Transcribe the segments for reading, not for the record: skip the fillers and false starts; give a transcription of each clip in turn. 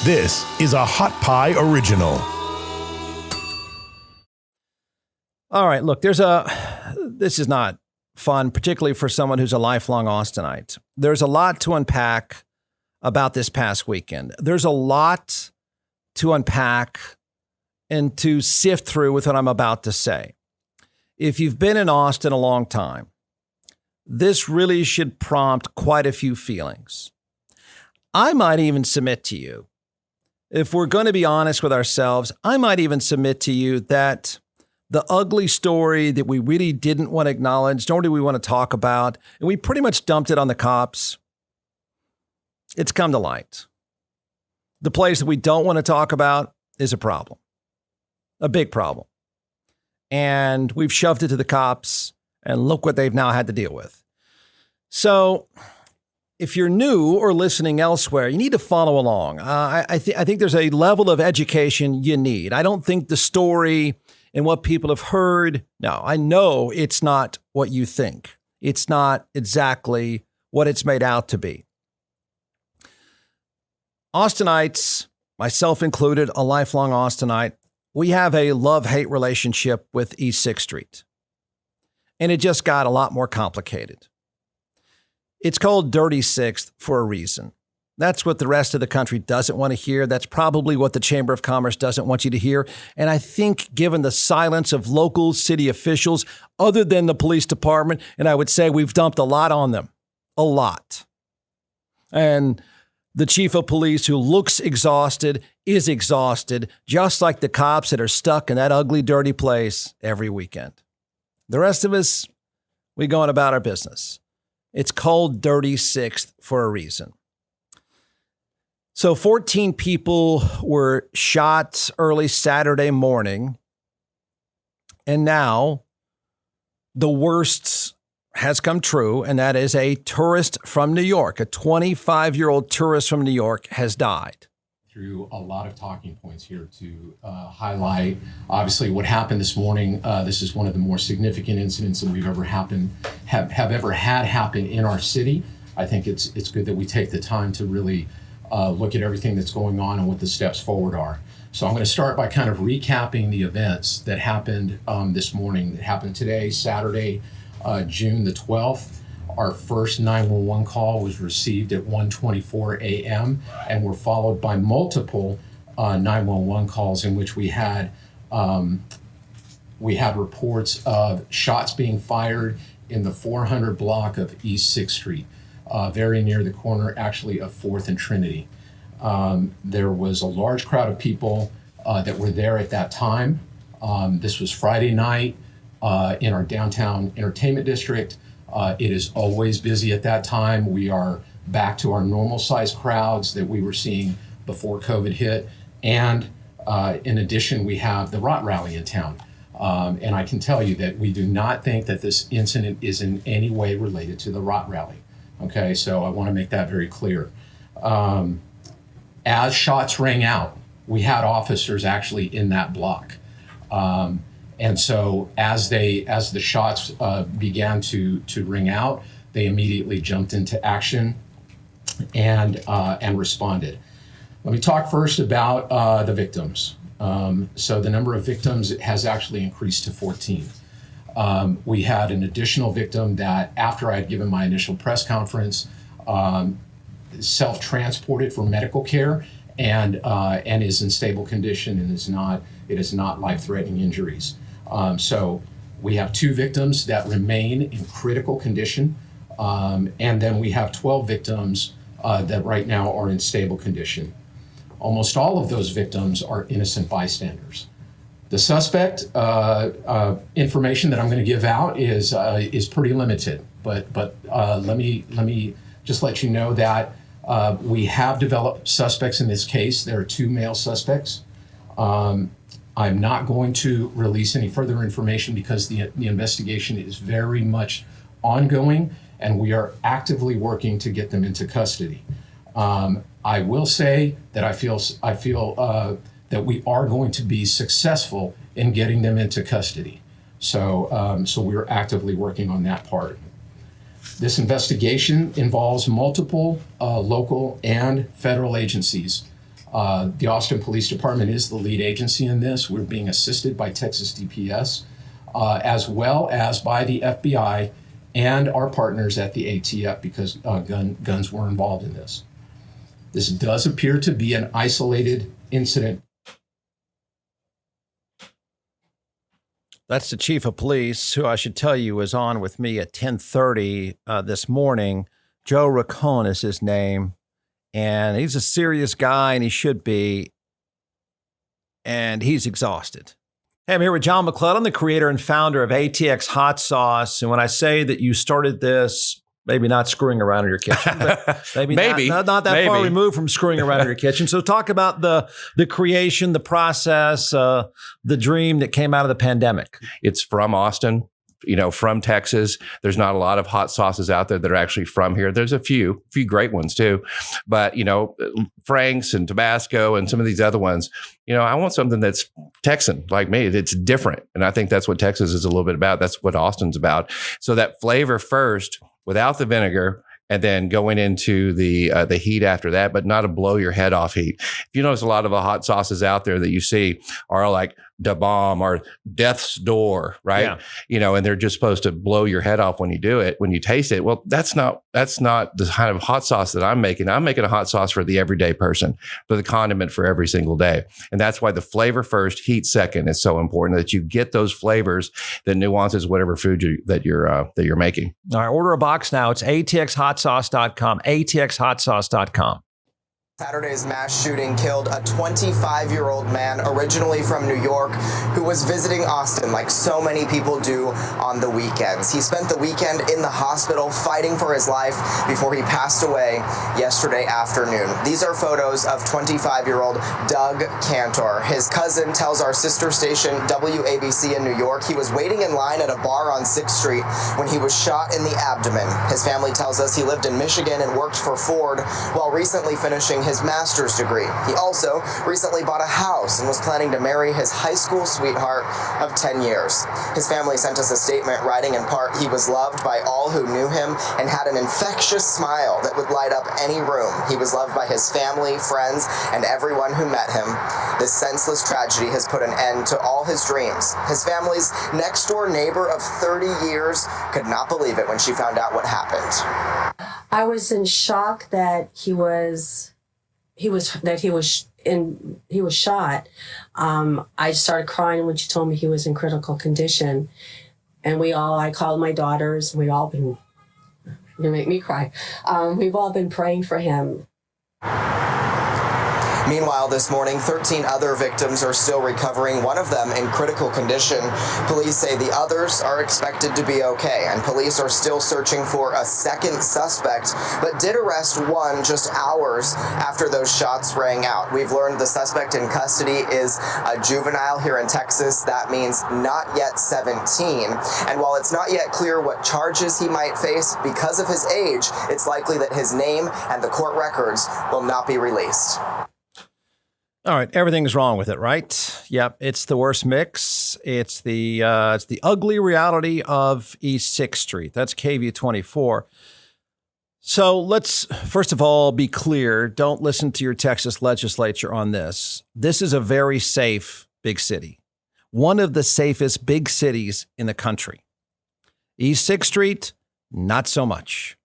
This is a Hot Pie Original. All right, look, this is not fun, particularly for someone who's a lifelong Austinite. There's a lot to unpack about this past weekend. There's a lot to unpack and to sift through with what I'm about to say. If you've been in Austin a long time, this really should prompt quite a few feelings. I might even submit to you, if we're going to be honest with ourselves, I might even submit to you that the ugly story that we really didn't want to acknowledge, nor do we want to talk about, and we pretty much dumped it on the cops, it's come to light. The place that we don't want to talk about is a problem, a big problem. And we've shoved it to the cops, and look what they've now had to deal with. So if you're new or listening elsewhere, you need to follow along. I think there's a level of education you need. I don't think the story and what people have heard, no, I know it's not what you think. It's not exactly what it's made out to be. Austinites, myself included, a lifelong Austinite, we have a love-hate relationship with East 6th Street. And it just got a lot more complicated. It's called Dirty Sixth for a reason. That's what the rest of the country doesn't want to hear. That's probably what the Chamber of Commerce doesn't want you to hear. And I think given the silence of local city officials, other than the police department, and I would say we've dumped a lot on them, a lot. And the chief of police, who looks exhausted, is exhausted, just like the cops that are stuck in that ugly, dirty place every weekend. The rest of us, we go on about our business. It's called Dirty Sixth for a reason. So 14 people were shot early Saturday morning. And now the worst has come true, and that is a tourist from New York, a 25-year-old tourist from New York has died. Through a lot of talking points here to highlight, obviously, what happened this morning. This is one of the more significant incidents that we've ever have ever had happen in our city. I think it's good that we take the time to really look at everything that's going on and what the steps forward are. So I'm going to start by kind of recapping the events that happened this morning. That happened today, Saturday, June the 12th. Our first 911 call was received at 1:24 a.m. and were followed by multiple 911 calls in which we had reports of shots being fired in the 400 block of East 6th Street, very near the corner, actually, of 4th and Trinity. There was a large crowd of people that were there at that time. This was Friday night in our downtown entertainment district. It is always busy at that time. We are back to our normal size crowds that we were seeing before COVID hit. And in addition, we have the Rot Rally in town. And I can tell you that we do not think that this incident is in any way related to the Rot Rally. Okay, so I want to make that very clear. As shots rang out, we had officers actually in that block. And so as the shots began to ring out, they immediately jumped into action and responded. Let me talk first about the victims. So the number of victims has actually increased to 14. We had an additional victim that, after I had given my initial press conference, self-transported for medical care and is in stable condition and it is not life-threatening injuries. So we have 2 victims that remain in critical condition, and then we have 12 victims that right now are in stable condition. Almost all of those victims are innocent bystanders. The suspect information that I'm going to give out is pretty limited, but let me just let you know that we have developed suspects in this case. There are 2 male suspects. I'm not going to release any further information because the investigation is very much ongoing, and we are actively working to get them into custody. I will say that I feel that we are going to be successful in getting them into custody. So we're actively working on that part. This investigation involves multiple local and federal agencies. The Austin Police Department is the lead agency in this. We're being assisted by Texas DPS, as well as by the FBI and our partners at the ATF, because guns were involved in this. This does appear to be an isolated incident. That's the chief of police, who I should tell you was on with me at 10:30 this morning. Joe Racone is his name, and he's a serious guy, and he should be, and he's exhausted. Hey, I'm here with John McClellan, the creator and founder of ATX Hot Sauce, and when I say that you started this, maybe not screwing around in your kitchen, but maybe not that far removed from screwing around in your kitchen. So talk about the creation, the process, the dream that came out of the pandemic. It's from Austin, from Texas. There's not a lot of hot sauces out there that are actually from here. There's a few great ones too, but Frank's and Tabasco and some of these other ones, I want something that's Texan like me. It's different. And I think that's what Texas is a little bit about. That's what Austin's about. So that flavor first, without the vinegar, and then going into the heat after that, but not a blow your head off heat. If you notice, a lot of the hot sauces out there that you see are like Da Bomb or Death's Door, right? Yeah. And they're just supposed to blow your head off when you do it, when you taste it. Well, that's not the kind of hot sauce that I'm making. I'm making a hot sauce for the everyday person, for the condiment for every single day. And that's why the flavor first, heat second is so important, that you get those flavors, the nuances, whatever food that you're making. All right, order a box now. It's atxhotsauce.com, atxhotsauce.com. Saturday's mass shooting killed a 25-year-old man originally from New York who was visiting Austin like so many people do on the weekends. He spent the weekend in the hospital fighting for his life before he passed away yesterday afternoon. These are photos of 25-year-old Doug Cantor. His cousin tells our sister station WABC in New York he was waiting in line at a bar on 6th Street when he was shot in the abdomen. His family tells us he lived in Michigan and worked for Ford while recently finishing his master's degree. He also recently bought a house and was planning to marry his high school sweetheart of 10 years. His family sent us a statement writing in part, he was loved by all who knew him and had an infectious smile that would light up any room. He was loved by his family, friends, and everyone who met him. This senseless tragedy has put an end to all his dreams. His family's next door neighbor of 30 years could not believe it when she found out what happened. I was in shock that he was shot. I started crying when she told me he was in critical condition. And I called my daughters, we all been, you make me cry. We've all been praying for him. Meanwhile, this morning, 13 other victims are still recovering, one of them in critical condition. Police say the others are expected to be okay, and police are still searching for a second suspect, but did arrest one just hours after those shots rang out. We've learned the suspect in custody is a juvenile here in Texas. That means not yet 17. And while it's not yet clear what charges he might face because of his age, it's likely that his name and the court records will not be released. All right, everything's wrong with it, right? Yep, it's the worst mix. It's the ugly reality of East 6th Street. That's KV24. So let's, first of all, be clear. Don't listen to your Texas legislature on this. This is a very safe big city. One of the safest big cities in the country. East 6th Street, not so much.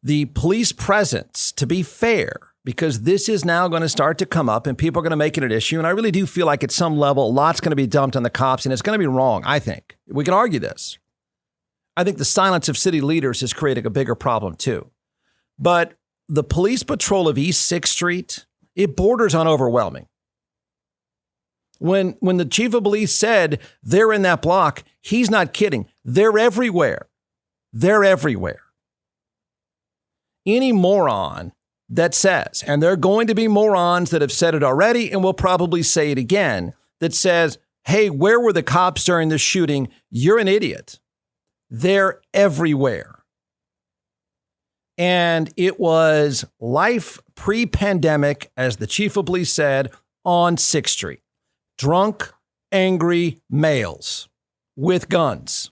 The police presence, to be fair, because this is now going to start to come up and people are going to make it an issue. And I really do feel like at some level, a lot's going to be dumped on the cops and it's going to be wrong, I think. We can argue this. I think the silence of city leaders is creating a bigger problem too. But the police patrol of East 6th Street, it borders on overwhelming. When the chief of police said they're in that block, he's not kidding. They're everywhere. They're everywhere. Any moron that says, and there are going to be morons that have said it already and will probably say it again, that says, hey, where were the cops during the shooting? You're an idiot. They're everywhere. And it was life pre-pandemic, as the chief of police said, on 6th Street. Drunk, angry males with guns.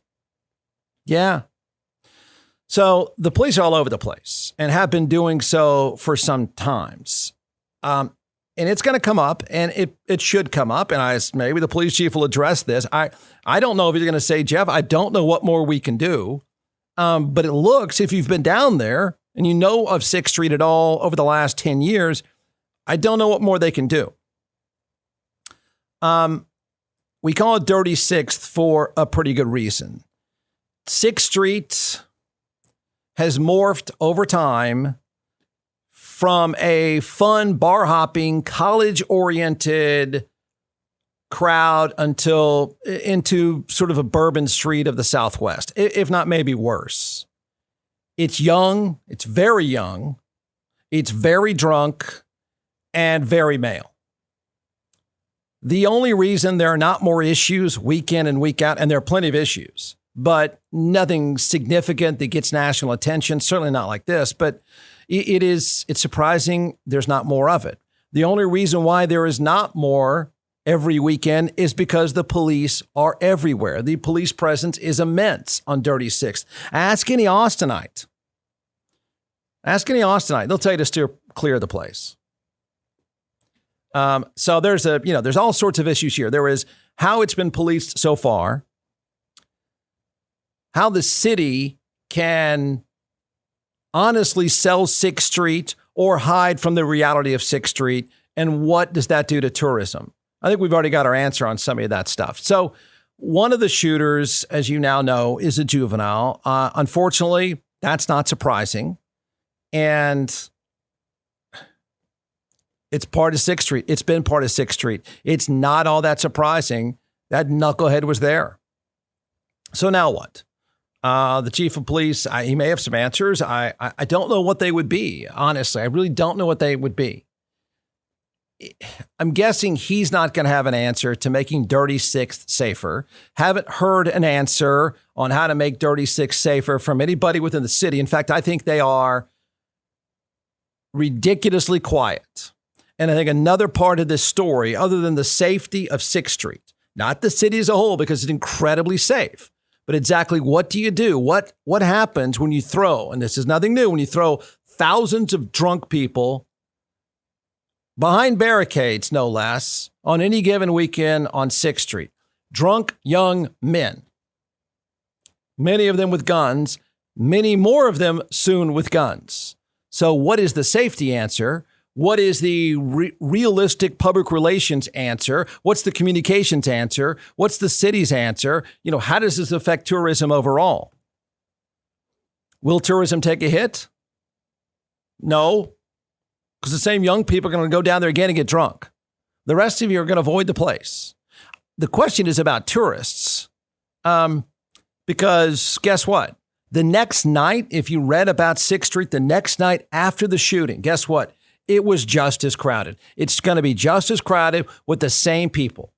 Yeah. So the police are all over the place and have been doing so for some times. And it's going to come up, and it should come up. And maybe the police chief will address this. I don't know if he's going to say, Jeff, I don't know what more we can do. But it looks, if you've been down there and you know of 6th Street at all over the last 10 years, I don't know what more they can do. We call it Dirty Sixth for a pretty good reason. 6th Street has morphed over time from a fun, bar-hopping, college-oriented crowd into sort of a Bourbon Street of the Southwest, if not maybe worse. It's young. It's very young. It's very drunk and very male. The only reason there are not more issues week in and week out, and there are plenty of issues, but nothing significant that gets national attention, certainly not like this, but it's surprising there's not more of it. The only reason why there is not more every weekend is because the police are everywhere. The police presence is immense on Dirty Sixth. Ask any Austinite. They'll tell you to steer clear of the place. So there's all sorts of issues here. There is how it's been policed so far, how the city can honestly sell 6th Street or hide from the reality of 6th Street, and what does that do to tourism? I think we've already got our answer on some of that stuff. So one of the shooters, as you now know, is a juvenile. Unfortunately, that's not surprising. And it's part of 6th Street. It's been part of 6th Street. It's not all that surprising. That knucklehead was there. So now what? The chief of police, he may have some answers. I don't know what they would be, honestly. I really don't know what they would be. I'm guessing he's not going to have an answer to making Dirty Sixth safer. Haven't heard an answer on how to make Dirty Sixth safer from anybody within the city. In fact, I think they are ridiculously quiet. And I think another part of this story, other than the safety of 6th Street, not the city as a whole, because it's incredibly safe, but exactly what do you do? What happens when you throw, and this is nothing new, when you throw thousands of drunk people behind barricades, no less, on any given weekend on 6th Street. Drunk young men. Many of them with guns, many more of them soon with guns. So what is the safety answer? What is the realistic public relations answer? What's the communications answer? What's the city's answer? How does this affect tourism overall? Will tourism take a hit? No, because the same young people are going to go down there again and get drunk. The rest of you are going to avoid the place. The question is about tourists, because guess what? The next night, if you read about 6th Street, the next night after the shooting, guess what? It was just as crowded. It's going to be just as crowded with the same people.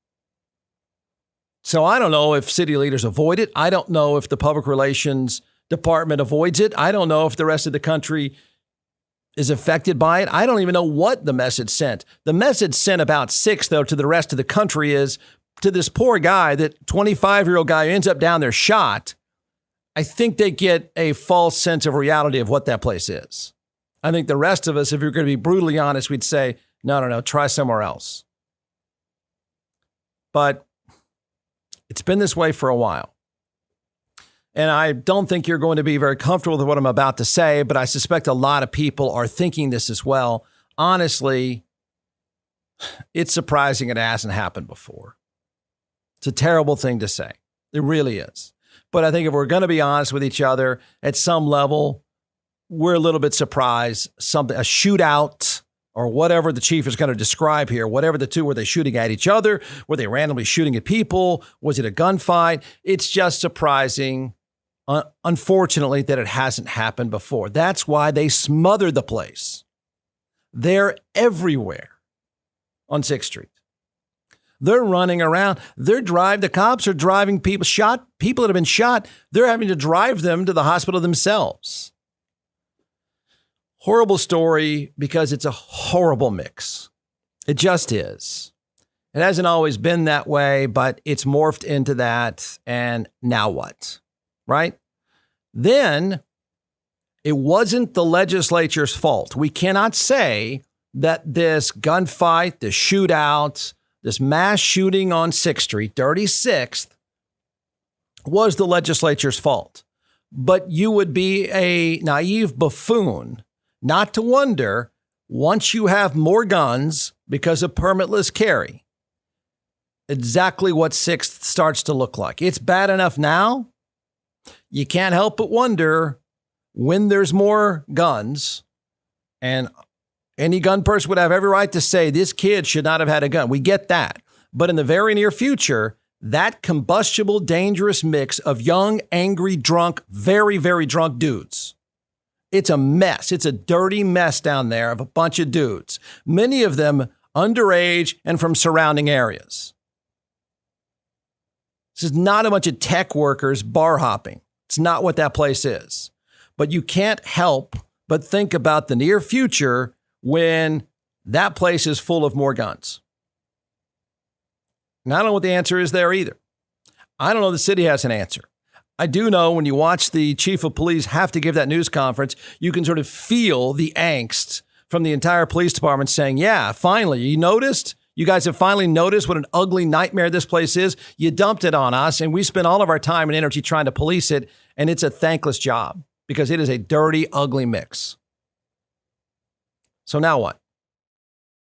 So I don't know if city leaders avoid it. I don't know if the public relations department avoids it. I don't know if the rest of the country is affected by it. I don't even know what the message sent. The message sent about 6, though, to the rest of the country is to this poor guy, that 25-year-old guy who ends up down there shot. I think they get a false sense of reality of what that place is. I think the rest of us, if you're going to be brutally honest, we'd say, no, try somewhere else. But it's been this way for a while. And I don't think you're going to be very comfortable with what I'm about to say, but I suspect a lot of people are thinking this as well. Honestly, it's surprising it hasn't happened before. It's a terrible thing to say. It really is. But I think if we're going to be honest with each other at some level, we're a little bit surprised. A shootout or whatever the chief is going to describe here, whatever the two, were they shooting at each other? Were they randomly shooting at people? Was it a gunfight? It's just surprising, unfortunately, that it hasn't happened before. That's why they smothered the place. They're everywhere on 6th Street. They're running around. The cops are driving people that have been shot. They're having to drive them to the hospital themselves. Horrible story because it's a horrible mix. It just is. It hasn't always been that way, but it's morphed into that. And now what? Right? Then it wasn't the legislature's fault. We cannot say that this gunfight, this shootout, this mass shooting on 6th Street, 36th, was the legislature's fault. But you would be a naive buffoon not to wonder, once you have more guns because of permitless carry, exactly what 6th starts to look like. It's bad enough now. You can't help but wonder, when there's more guns, and any gun person would have every right to say this kid should not have had a gun. We get that. But in the very near future, that combustible, dangerous mix of young, angry, drunk, very, very drunk dudes, it's a mess. It's a dirty mess down there of a bunch of dudes, many of them underage and from surrounding areas. This is not a bunch of tech workers bar hopping. It's not what that place is. But you can't help but think about the near future when that place is full of more guns. And I don't know what the answer is there either. I don't know the city has an answer. I do know when you watch the chief of police have to give that news conference, you can sort of feel the angst from the entire police department saying, yeah, finally, you noticed? You guys have finally noticed what an ugly nightmare this place is. You dumped it on us, and we spent all of our time and energy trying to police it, and it's a thankless job because it is a dirty, ugly mix. So now what?